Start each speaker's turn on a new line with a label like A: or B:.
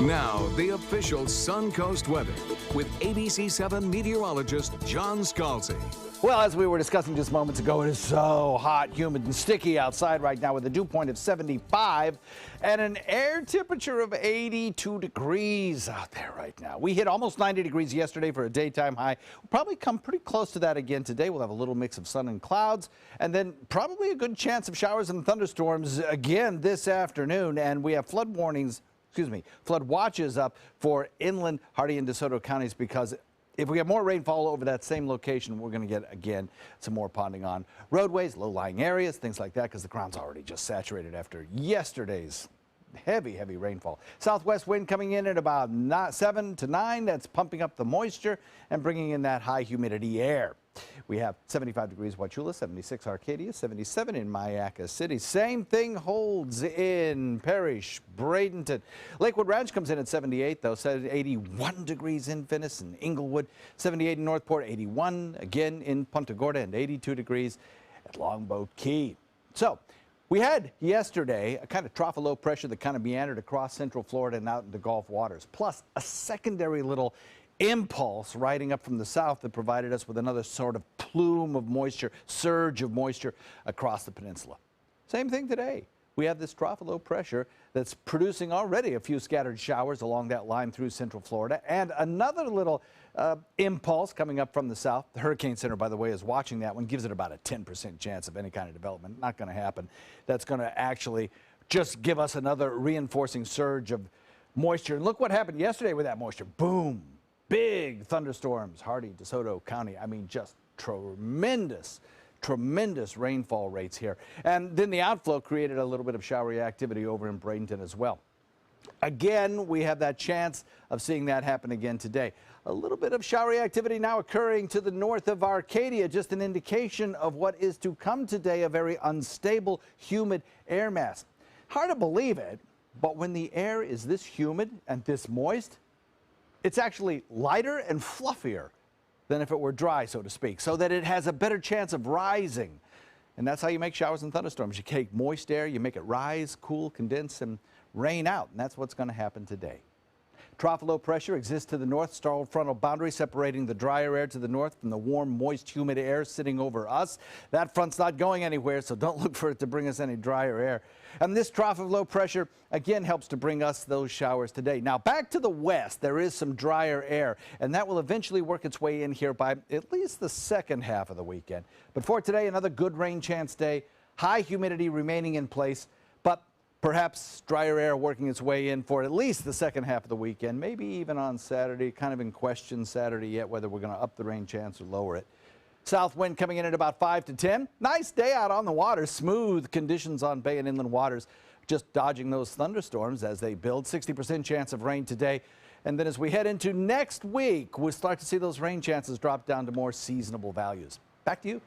A: Now, the official Suncoast weather with ABC7 meteorologist John Scalzi.
B: Well, as we were discussing just moments ago, it is so hot, humid, and sticky outside right now with a dew point of 75 and an air temperature of 82 degrees out there right now. We hit almost 90 degrees yesterday for a daytime high. We'll probably come pretty close to that again today. We'll have a little mix of sun and clouds, and then probably a good chance of showers and thunderstorms again this afternoon. And we have flood watches up for inland Hardee and DeSoto counties, because if we have more rainfall over that same location, we're going to get, again, some more ponding on roadways, low-lying areas, things like that, because the ground's already just saturated after yesterday's heavy rainfall. Southwest wind coming in at about 7 to 9. That's pumping up the moisture and bringing in that high humidity air. We have 75 degrees Wauchula, 76 Arcadia, 77 in Mayaca City. Same thing holds in Parrish, Bradenton. Lakewood Ranch comes in at 78, though. 81 degrees in Venice and Inglewood, 78 in Northport, 81 again in Punta Gorda, and 82 degrees at Longboat Key. So we had yesterday a kind of trough of low pressure that kind of meandered across central Florida and out into Gulf waters, plus a secondary little impulse riding up from the south that provided us with another sort of plume of moisture, surge of moisture across the peninsula. Same thing today. We have this trough of low pressure that's producing already a few scattered showers along that line through central Florida, and another little impulse coming up from the south. The Hurricane Center, by the way, is watching that one, gives it about a 10% chance of any kind of development. Not going to happen. That's going to actually just give us another reinforcing surge of moisture. And look what happened yesterday with that moisture. Boom. Big thunderstorms, Hardee, DeSoto County. I mean, just tremendous rainfall rates here. And then the outflow created a little bit of showery activity over in Bradenton as well. Again, we have that chance of seeing that happen again today. A little bit of showery activity now occurring to the north of Arcadia, just an indication of what is to come today, a very unstable, humid air mass. Hard to believe it, but when the air is this humid and this moist, it's actually lighter and fluffier than if it were dry, so to speak, so that it has a better chance of rising. And that's how you make showers and thunderstorms. You take moist air, you make it rise, cool, condense, and rain out. And that's what's going to happen today. Trough of low pressure exists to the north, starred frontal boundary separating the drier air to the north from the warm, moist, humid air sitting over us. That front's not going anywhere, so don't look for it to bring us any drier air. And this trough of low pressure, again, helps to bring us those showers today. Now, back to the west, there is some drier air, and that will eventually work its way in here by at least the second half of the weekend. But for today, another good rain chance day, high humidity remaining in place, but perhaps drier air working its way in for at least the second half of the weekend, maybe even on Saturday. Kind of in question Saturday yet whether we're going to up the rain chance or lower it. South wind coming in at about 5 to 10. Nice day out on the water. Smooth conditions on bay and inland waters. Just dodging those thunderstorms as they build. 60% chance of rain today. And then as we head into next week, we'll start to see those rain chances drop down to more seasonable values. Back to you.